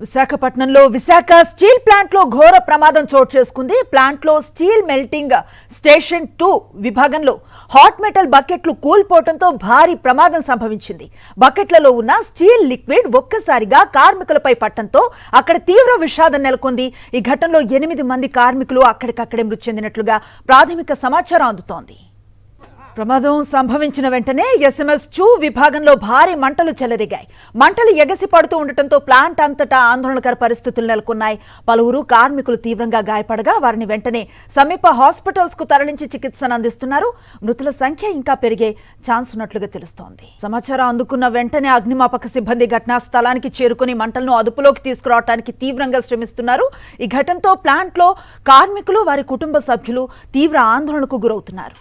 విశాఖపట్నంలో Visakha steel plant లో ఘోర ప్రమాదం చోటు చేసుకుంది. ప్లాంట్ లో స్టీల్ మెల్టింగ్ స్టేషన్ 2 విభాగంలో హాట్ మెటల్ బకెట్లు కూల్పోవడంతో భారీ ప్రమాదం సంభవించింది. బకెట్లలో ఉన్న స్టీల్ లిక్విడ్ ఒక్కసారిగా కార్మికులపై పట్టడంతో అక్కడ తీవ్ర విషాదం నెలకొంది. ఈ ఘటనలో 8 మంది కార్మికులు అక్కడికక్కడే మృతి చెందినట్లుగా ప్రాథమిక సమాచారం అందుతోంది. ప్రమాదం సంభవించిన వెంటనే SMS2 విభాగంలో భారీ మంటలు చెలరేగాయి. మంటలు ఎగసి పడుతూ ఉండటంతో ప్లాంట్ అంతటా ఆందోళనకర పరిస్థితులు నెలకొన్నాయి. పలువురు కార్మికులు తీవ్రంగా గాయపడగా వారిని వెంటనే సమీప హాస్పిటల్స్ కు తరలించి చికిత్సను అందిస్తున్నారు. మృతుల సంఖ్య ఇంకా పెరిగే ఛాన్స్ ఉన్నట్లుగా తెలుస్తోంది. సమాచారం అందుకున్న వెంటనే అగ్నిమాపక సిబ్బంది ఘటనా స్థలానికి చేరుకుని మంటలను అదుపులోకి తీసుకురావడానికి తీవ్రంగా శ్రమిస్తున్నారు. ఈ ఘటనతో ప్లాంట్ లో కార్మికులు వారి కుటుంబ సభ్యులు తీవ్ర ఆందోళనకు గురవుతున్నారు.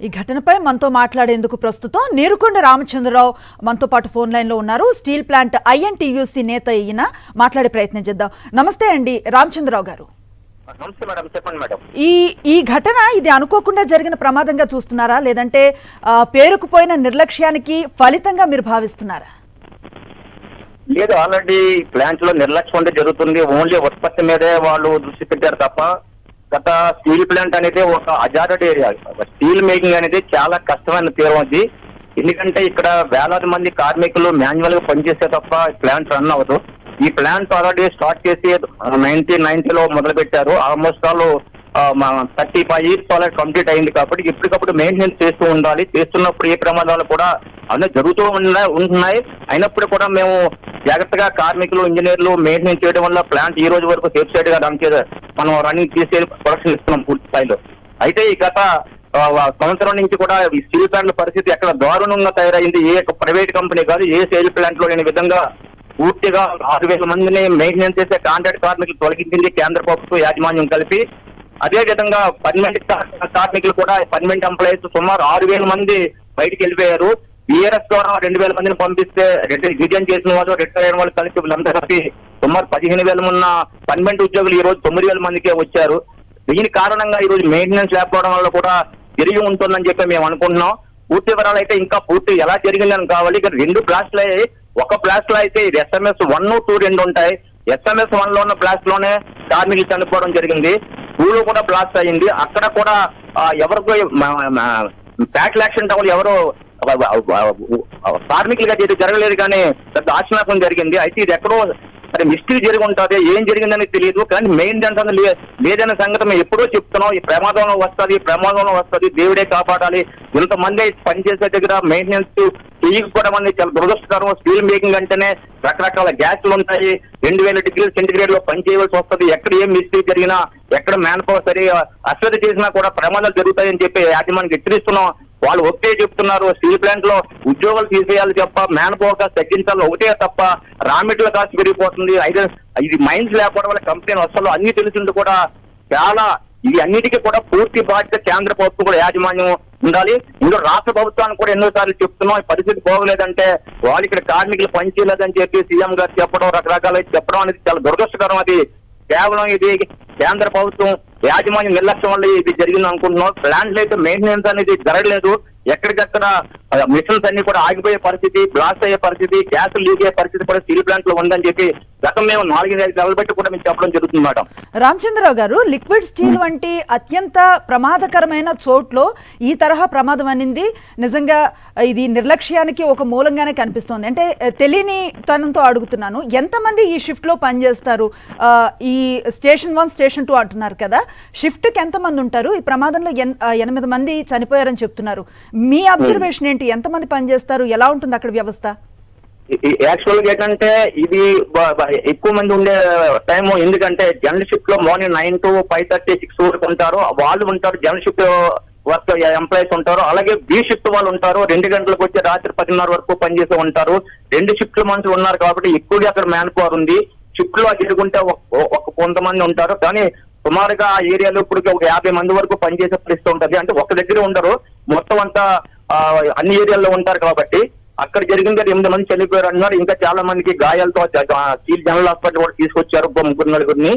ఈ ఘటనపై మనతో మాట్లాడేందుకు ప్రస్తుతం నీరుకొండ రామచంద్రరావు మనతో పాటు ఫోన్ లైన్ లో ఉన్నారు. స్టీల్ ప్లాంట్ INTUC నేత అయిన మాట్లాడే ప్రయత్నం చేద్దాం. నమస్తే అండి రామచంద్రరావు గారు. ఈ ఘటన ఇది అనుకోకుండా జరిగిన ప్రమాదంగా చూస్తున్నారా, లేదంటే పేరుకుపోయిన నిర్లక్ష్యానికి ఫలితంగా మీరు భావిస్తున్నారా? లేదు, ఆల్రెడీ ప్లాంట్ లో నిర్లక్ష్యం జరుగుతుంది. ఓన్లీ ఉత్పత్తి మీదే వాళ్ళు దృష్టి పెట్టారు తప్ప గత స్టీల్ ప్లాంట్ అనేది ఒక అజార్డ్ ఏరియా. స్టీల్ మేకింగ్ అనేది చాలా కష్టమైన తీరం అది. ఎందుకంటే ఇక్కడ వేలాది మంది కార్మికులు మాన్యువల్ గా పనిచేస్తే తప్ప ప్లాంట్ రన్ అవ్వదు. ఈ ప్లాంట్ ఆల్రెడీ స్టార్ట్ చేసి 1990లో మొదలు పెట్టారు. Almost all 35 years already complete అయింది. కాబట్టి ఎప్పటికప్పుడు మెయింటెనెన్స్ చేస్తూ ఉండాలి. చేస్తున్నప్పుడు ఏ ప్రమాదాలు కూడా అన్నీ జరుగుతూ ఉంటున్నాయి. అయినప్పుడు కూడా మేము జాగ్రత్తగా కార్మికులు, ఇంజనీర్లు మెయింటెనెన్స్ చేయడం వల్ల ప్లాంట్ ఈ రోజు వరకు సేఫ్ సైడ్ గా మనం రన్నింగ్ తీసుకెళ్లి ప్రొడక్షన్ ఇస్తున్నాం పూర్తి స్థాయిలో. అయితే ఈ గత సంవత్సరం నుంచి కూడా ఈ స్టీల్ ప్లాంట్ల పరిస్థితి ఎక్కడ దారుణంగా తయారైంది. ఏ ప్రైవేట్ కంపెనీ కాదు, ఏ స్టీల్ ప్లాంట్ లో లేని విధంగా పూర్తిగా 6,000 మందిని మెయింటెనెన్స్ చేసే కాంట్రాక్ట్ కార్మికులు తొలగించింది కేంద్ర ప్రభుత్వం యాజమాన్యం కలిపి. అదే విధంగా పర్మనెంట్ కార్మికులు కూడా పర్మనెంట్ ఎంప్లాయీస్ సుమారు 6,000 మంది బయటికి వెళ్ళిపోయారు. BRS ద్వారా 2,000 మందిని పంపిస్తే రిజైన్ చేసిన వాళ్ళు, రిటైర్ అయిన వాళ్ళు కలిసి వీళ్ళంతా కలిసి సుమారు 15,000 ఉన్న పర్మనెంట్ ఉద్యోగులు ఈ రోజు 9,000 మందికే వచ్చారు. దీని కారణంగా ఈ రోజు మెయింటెనెన్స్ లేకపోవడం వల్ల కూడా జరిగి ఉంటుందని చెప్పి మేము అనుకుంటున్నాం. పూర్తి వివరాలు అయితే ఇంకా పూర్తి ఎలా జరిగిందని కావాలి. ఇక్కడ 2 బ్లాస్ట్లు అయ్యాయి. ఒక బ్లాస్ట్ లో అయితే ఇది SMS1, 2 2 ఉంటాయి. SMS1 లో ఉన్న బ్లాస్ట్ లోనే కార్మికులు చనిపోవడం జరిగింది. 2లో కూడా బ్లాస్ట్ అయ్యింది. అక్కడ కూడా ఎవరికి ఫ్యాక్టరీ యాక్సిడెంట్ అవ్వాలి, ఎవరు కార్మికులుగా జరగలేదు, కానీ పెద్ద ఆశ్చర్యం జరిగింది. అయితే ఇది ఎక్కడో మరి మిస్టరీ జరిగి ఉంటుంది. ఏం జరిగిందని తెలియదు, కానీ మెయిన్ అంటే లేదనే సంగతి మేము ఎప్పుడో చెప్తున్నాం. ఈ ప్రమాదంలో వస్తుంది, దేవుడే కాపాడాలి. ఇంతమంది పనిచేసే దగ్గర మెయింటెనెన్స్ చేయకపోవడం అనేది చాలా దురదృష్టకరం. స్టీల్ మేకింగ్ అంటేనే రకరకాల గ్యాస్లు ఉంటాయి. 2000 degrees సెంటిగ్రేడ్ లో పని చేయవలసి వస్తుంది. ఎక్కడ ఏం మిస్టేక్ జరిగినా, ఎక్కడ మ్యాన్ పవర్ సరి అశ్రద్ధ చేసినా కూడా ప్రమాదాలు జరుగుతాయని చెప్పి యాజమాన్యానికి హెచ్చరిస్తున్నాం. వాళ్ళు ఒకటే చెప్తున్నారు, స్టీల్ ప్లాంట్ లో ఉద్యోగాలు తీసేయాలి తప్ప మ్యాన్ పవర్ కాస్ట్ తగ్గించాలి ఒకటే తప్ప రా మెటీరియల్ కాస్ట్ పెరిగిపోతుంది. అయితే ఇది మైన్స్ లేకపోవడం వల్ల కంపెనీ అసలు అన్ని తెలిసింది కూడా చాలా. ఇవి అన్నిటికీ కూడా పూర్తి బాధ్యత కేంద్ర ప్రభుత్వం కూడా యాజమాన్యం ఉండాలి. ఇందులో రాష్ట్ర ప్రభుత్వానికి కూడా ఎన్నోసార్లు చెప్తున్నాం, ఈ పరిస్థితి పోగలేదంటే వాళ్ళు ఇక్కడ కార్మికులు పనిచేయలేదని చెప్పి సీఎం గారు చెప్పడం, రకరకాల చెప్పడం అనేది చాలా దురదృష్టకరం. అది కేవలం ఇది కేంద్ర ప్రభుత్వం యాజమాన్యం నిర్లక్ష్యం వల్ల ఇది జరిగింది అనుకుంటున్నాం. ప్లాంట్లు అయితే మెయింటెనెన్స్ అనేది జరగలేదు. ఎక్కడికక్కడ మిషన్స్ అన్ని కూడా ఆగిపోయే పరిస్థితి, బ్లాస్ట్ అయ్యే పరిస్థితి, గ్యాస్ లీక్ అయ్యే పరిస్థితి కూడా స్టీల్ ప్లాంట్ లో ఉందని చెప్పి గతం మేము 4-5 నెలలు పెట్టి కూడా మేము చెప్పడం జరుగుతుంది మేడం. రామచంద్రరావు గారు, లిక్విడ్ స్టీల్ వంటి అత్యంత ప్రమాదకరమైన చోట్లో ఈ తరహా ప్రమాదం అనేది నిజంగా ఇది నిర్లక్ష్యానికి ఒక మూలంగానే కనిపిస్తోంది. అంటే తెలియని తనంతో అడుగుతున్నాను, ఎంతమంది ఈ షిఫ్ట్ లో పనిచేస్తారు? ఈ స్టేషన్ 1, స్టేషన్ 2 అంటున్నారు కదా, షిఫ్ట్ కి ఎంతమంది ఉంటారు? ఈ ప్రమాదంలో 8 మంది చనిపోయారని చెప్తున్నారు. మీ అబ్జర్వేషన్ ఏంటి? ఎంతమంది పనిచేస్తారు? ఎలా ఉంటుంది అక్కడ వ్యవస్థ? యాక్చువల్ గా ఏంటంటే ఇది ఎక్కువ మంది ఉండే టైము. ఎందుకంటే జనరల్ షిఫ్ట్ లో మార్నింగ్ 9 to 5:30, 6 వరకు ఉంటారు వాళ్ళు ఉంటారు. జనరల్ షిఫ్ట్ వర్క్ ఎంప్లాయీస్ ఉంటారు. అలాగే B షిఫ్ట్ వాళ్ళు ఉంటారు. 2 గంటలకు వచ్చి రాత్రి 10:30 వరకు పనిచేస్తూ ఉంటారు. 2 షిఫ్ట్ల మనుషులు ఉన్నారు కాబట్టి ఎక్కువగా అక్కడ మ్యాన్ పవర్ ఉంది. షిఫ్ట్ లో ఎదుర్కొంటే కొంతమంది ఉంటారు, కానీ సుమారుగా ఆ ఏరియాలో ఇప్పటికి ఒక 50 మంది వరకు పనిచేసే పరిస్థితి ఉంటుంది. అంటే ఒక దగ్గర ఉండరు, మొత్తం అంతా అన్ని ఏరియాల్లో ఉంటారు. కాబట్టి అక్కడ జరిగింది 8 మంది చనిపోయారు అన్నారు. ఇంకా చాలా మందికి గాయాలతో స్టీల్ జనరల్ హాస్పిటల్ కూడా తీసుకొచ్చారు 3-4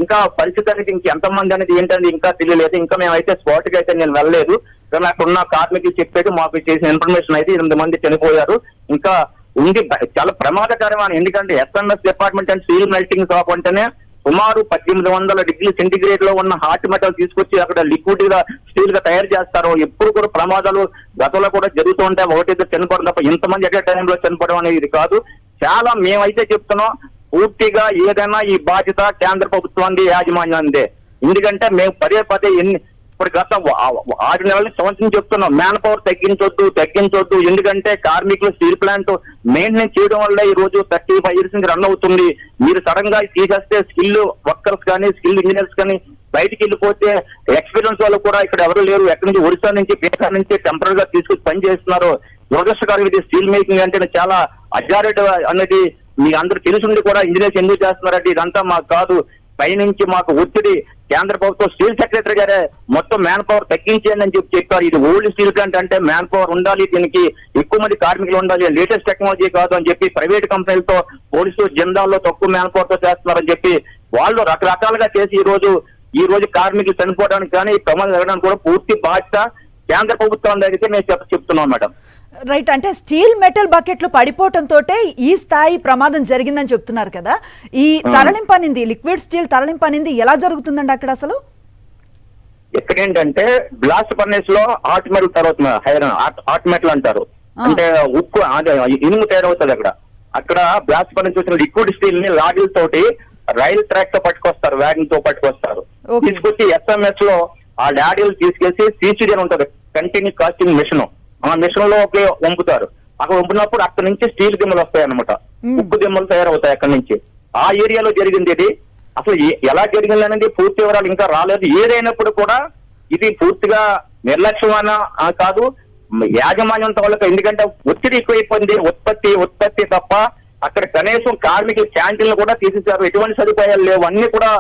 ఇంకా పరిస్థితి అనేది ఇంకెంతమంది అనేది ఏంటనేది ఇంకా తెలియలేదు. ఇంకా మేమైతే స్పాట్ కి అయితే నేను వెళ్ళలేదు. కానీ అక్కడ ఉన్న కార్మికులు చెప్పేది మాకు చేసిన ఇన్ఫర్మేషన్ అయితే 8 మంది చనిపోయారు. ఇంకా ఉంది. చాలా ప్రమాదకరమైన, ఎందుకంటే SMS department and steel melting shop అంటేనే సుమారు 1800 డిగ్రీ సెంటిగ్రేడ్ లో ఉన్న హాట్ మెటల్ తీసుకొచ్చి అక్కడ లిక్విడ్ గా స్టీల్ గా తయారు చేస్తారు. ఎప్పుడు కూడా ప్రమాదాలు గతంలో కూడా జరుగుతూ ఉంటాయి. ఒకటి చనిపోవడం తప్ప ఇంతమంది ఎట్ టైంలో చనిపోవడం అనేది ఇది కాదు. చాలా మేమైతే చెప్తున్నాం, పూర్తిగా ఏదైనా ఈ బాధ్యత కేంద్ర ప్రభుత్వానికి, యాజమాన్యానికి. ఎందుకంటే మేము పదే ఇప్పుడు గత 6 నెలల సంవత్సరం చెప్తున్నాం, మ్యాన్ పవర్ తగ్గించొద్దు. ఎందుకంటే కార్మికులు స్టీల్ ప్లాంట్ మెయింటెనెన్స్ చేయడం వల్ల ఈ రోజు 35 years నుంచి రన్ అవుతుంది. మీరు సడన్ గా తీసేస్తే స్కిల్ వర్కర్స్ కానీ, స్కిల్ ఇంజనీర్స్ కానీ బయటికి వెళ్ళిపోతే ఎక్స్పీరియన్స్ వాళ్ళు కూడా ఇక్కడ ఎవరు లేరు. ఎక్కడి నుంచి ఒరిస్సా నుంచి, బీహార్ నుంచి టెంపరీ గా తీసుకొచ్చి పని చేస్తున్నారు. దురదృష్టకరం ఇది. స్టీల్ మేకింగ్ అంటే చాలా అజారెడ్ అనేది మీకు అందరూ తెలుసుండి కూడా ఇంజనీర్స్ ఎందుకు చేస్తున్నారంటే ఇదంతా మాకు కాదు, పైనుంచి మాకు ఒత్తిడి. కేంద్ర ప్రభుత్వం స్టీల్ సెక్రటరీ గారే మొత్తం మ్యాన్ పవర్ తగ్గించేయండి అని చెప్పారు. ఇది ఓల్డ్ స్టీల్ ప్లాంట్ అంటే మ్యాన్ పవర్ ఉండాలి, దీనికి ఎక్కువ మంది కార్మికులు ఉండాలి, లేటెస్ట్ టెక్నాలజీ కాదు అని చెప్పి ప్రైవేట్ కంపెనీలతో పోలీసు జిందాల్లో తక్కువ మ్యాన్ పవర్ తో చేస్తున్నారని చెప్పి వాళ్ళు రకరకాలుగా చేసి ఈ రోజు కార్మికులు చనిపోవడానికి కానీ ప్రమాదం జరగడానికి కూడా పూర్తి బాధ్యత కేంద్ర ప్రభుత్వం దగ్గరికి మేము చెప్తున్నాం మేడం. రైట్, అంటే స్టీల్ మెటల్ బకెట్లు పడిపోవటంతో ఈ స్థాయి ప్రమాదం జరిగిందని చెప్తున్నారు కదా. ఈ తరలింపనింది, లిక్విడ్ స్టీల్ తరలింపనింది ఎలా జరుగుతుందండి అక్కడ అసలు? ఎక్కడేంటంటే గ్లాస్ ఫర్నేస్ లో హాట్ మెటల్ తర్వాత హాట్ మెటల్ అంటారు, అంటే ఉక్కు, అదే ఇనుము తయారవుతుంది. అక్కడ గ్లాస్ ఫర్నేస్ వచ్చిన లిక్విడ్ స్టీల్ ని లారీల తోటి రైల్ ట్రాక్ తో పట్టుకొస్తారు, వ్యాగన్ తో పట్టుకొస్తారు. తీసుకొచ్చి ఎస్ఎంఎస్ లో ఆ లారీలు తీసుకెళ్లి సిసిడి అని ఉంటుంది, కంటిన్యూ కాస్టింగ్ మిషన్. ఆ మిషన్ లో వంపుతారు. అక్కడ వంపినప్పుడు అక్కడి నుంచి స్టీల్ దిమ్మలు వస్తాయి అన్నమాట, ఉక్కు దిమ్మలు తయారవుతాయి అక్కడి నుంచి. ఆ ఏరియాలో జరిగింది ఇది. అసలు ఎలా జరిగింది అనేది పూర్తి వివరాలు ఇంకా రాలేదు. ఏదైనప్పుడు కూడా ఇది పూర్తిగా నిర్లక్ష్యమైన కాదు, యాజమాన్యం వాళ్ళకి. ఎందుకంటే ఒత్తిడి ఎక్కువైపోయింది, ఉత్పత్తి తప్ప అక్కడ కనీసం కార్మికుల క్యాంటీన్లు కూడా తీసేశారు. ఎటువంటి సదుపాయాలు లేవు. అన్ని కూడా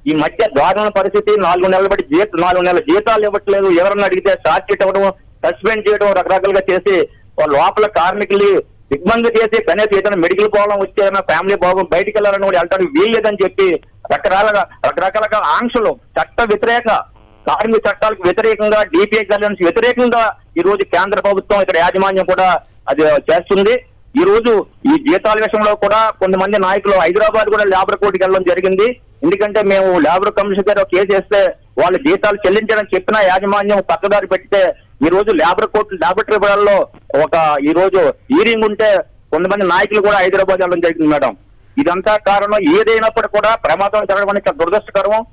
ఈ మధ్య దారుణ పరిస్థితి. 4 నెలల బట్టి 4 నెలల జీతాలు ఇవ్వట్లేదు. ఎవరన్నా అడిగితే షార్ట్ ఇవ్వడం, సస్పెండ్ చేయడం, రకరకాలుగా చేసి వాళ్ళ లోపల కార్మికులు ఇబ్బంది చేసి కనీసం ఏదైనా మెడికల్ ప్రాబ్లం వచ్చేదైనా ఫ్యామిలీ ప్రాబ్లం బయటికి వెళ్ళాలని కూడా వెళ్ళడానికి వీల్లేదని చెప్పి రకరకాలుగా ఆంక్షలు, చట్ట వ్యతిరేక కార్మిక చట్టాలకు వ్యతిరేకంగా, డిపిఐ గైడ్లైన్స్ వ్యతిరేకంగా ఈ రోజు కేంద్ర ప్రభుత్వం, ఇక్కడ యాజమాన్యం కూడా అది చేస్తుంది. ఈ రోజు ఈ జీతాల విషయంలో కూడా కొంతమంది నాయకులు హైదరాబాద్ కూడా లేబర్ కోర్టుకి వెళ్ళడం జరిగింది. ఎందుకంటే మేము లేబర్ కమిషన్ గారు కేసు వేస్తే వాళ్ళు జీతాలు చెల్లించడం చెప్పినా యాజమాన్యం పక్కదారి పెడితే ఈ రోజు లేబర్ ట్రిబ్యునల్ లో ఈ రోజు హీరింగ్ ఉంటే కొంతమంది నాయకులు కూడా హైదరాబాద్ వెళ్ళడం జరిగింది మేడం. ఇదంతా కారణం. ఏదైనప్పుడు కూడా ప్రమాదం జరగడం అనేది దురదృష్టకరం.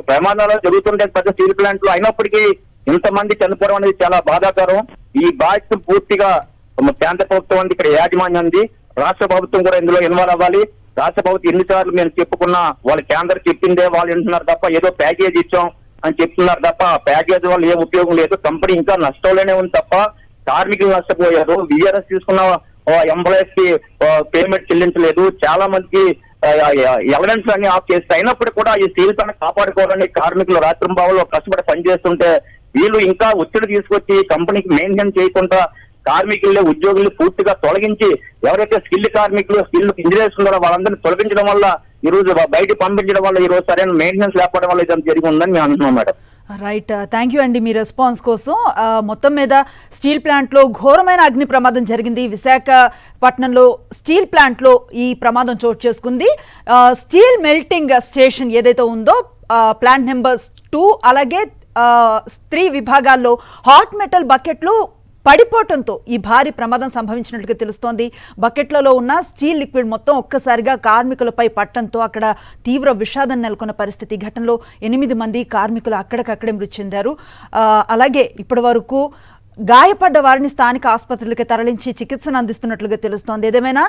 ప్రమాదాలు జరుగుతుంటే పెద్ద స్టీల్ ప్లాంట్లు అయినప్పటికీ ఇంతమంది చనిపోవడం అనేది చాలా బాధాకరం. ఈ బాధ్యత పూర్తిగా కేంద్ర ప్రభుత్వం, ఇక్కడ యాజమాన్యం, రాష్ట్ర ప్రభుత్వం కూడా ఇందులో ఇన్వాల్వ్ అవ్వాలి. రాష్ట్ర ప్రభుత్వం ఎన్నిసార్లు మేము చెప్పుకున్నా వాళ్ళు కేంద్రం చెప్పిందే వాళ్ళు వింటున్నారు తప్ప, ఏదో ప్యాకేజ్ ఇచ్చాం అని చెప్తున్నారు తప్ప ప్యాకేజ్ వల్ల ఏ ఉపయోగం లేదు. కంపెనీ ఇంకా నష్టంలోనే ఉంది తప్ప కార్మికులు నష్టపోయారు. విఆర్ఎస్ తీసుకున్న ఎంప్లాయీస్ కి పేమెంట్ చెల్లించలేదు. చాలా మందికి ఎలవెన్స్ అన్ని ఆఫ్ చేస్తే అయినప్పుడు కూడా ఈ స్టీల్ ప్లాంట్ కాపాడుకోవాలని కార్మికులు రాత్రింబావులో కష్టపడి పనిచేస్తుంటే వీళ్ళు ఇంకా ఒత్తిడి తీసుకొచ్చి కంపెనీకి మెయింటైన్ చేయకుండా కార్మికుల్ని, ఉద్యోగుల్ని పూర్తిగా తొలగించి ఎవరైతే స్కిల్ కార్మికులు, స్కిల్ ఇంజనీర్స్ ఉన్నారో వాళ్ళందరినీ తొలగించడం వల్ల ఈ రోజు బయటకు పంపించడం వల్ల ఈ రోజు సరైన మెయింటెనెన్స్ లేకపోవడం వల్ల ఇది జరిగి ఉందని మేము అంటున్నాం మేడం. రైట్, థ్యాంక్ యూ అండి మీ రెస్పాన్స్ కోసం. మొత్తం మీద స్టీల్ ప్లాంట్లో ఘోరమైన అగ్ని ప్రమాదం జరిగింది. విశాఖపట్నంలో స్టీల్ ప్లాంట్లో ఈ ప్రమాదం చోటు చేసుకుంది. స్టీల్ మెల్టింగ్ స్టేషన్ ఏదైతే ఉందో ప్లాంట్ నెంబర్ 2 అలాగే 3 విభాగాల్లో హాట్ మెటల్ బకెట్లు పడిపోవటంతో ఈ భారీ ప్రమాదం సంభవించినట్లుగా తెలుస్తోంది. బకెట్లలో ఉన్న స్టీల్ లిక్విడ్ మొత్తం ఒక్కసారిగా కార్మికులపై పట్టడంతో అక్కడ తీవ్ర విషాదం నెలకొన్న పరిస్థితి. ఘటనలో 8 మంది కార్మికులు అక్కడికక్కడే మృతి చెందారు. అలాగే ఇప్పటి వరకు గాయపడ్డ వారిని స్థానిక ఆసుపత్రులకి తరలించి చికిత్సను అందిస్తున్నట్లుగా తెలుస్తోంది. ఏదేమైనా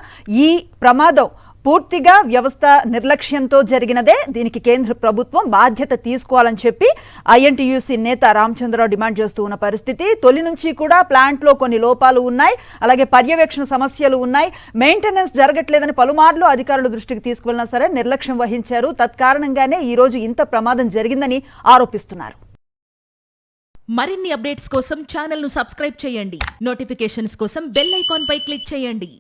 ఈ ప్రమాదం పూర్తిగా వ్యవస్థ నిర్లక్ష్యంతో జరిగినదే. దీనికి కేంద్ర ప్రభుత్వం బాధ్యత తీసుకోవాలని చెప్పి ఐఎన్టీయూసీ నేత రామచంద్రరావు డిమాండ్ చేస్తూ ఉన్న పరిస్థితి. తొలి నుంచి కూడా ప్లాంట్లో కొన్ని లోపాలు ఉన్నాయి, అలాగే పర్యవేక్షణ సమస్యలు ఉన్నాయి, మెయింటెనెన్స్ జరగట్లేదని పలుమార్లు అధికారుల దృష్టికి తీసుకువెళ్ళినా సరే నిర్లక్ష్యం వహించారు. తత్కారణంగానే ఈ రోజు ఇంత ప్రమాదం జరిగిందని ఆరోపిస్తున్నారు. మరిన్ని అప్డేట్స్ కోసం ఛానల్ ను సబ్స్క్రైబ్ చేయండి. నోటిఫికేషన్స్ కోసం బెల్ ఐకాన్ పై క్లిక్ చేయండి.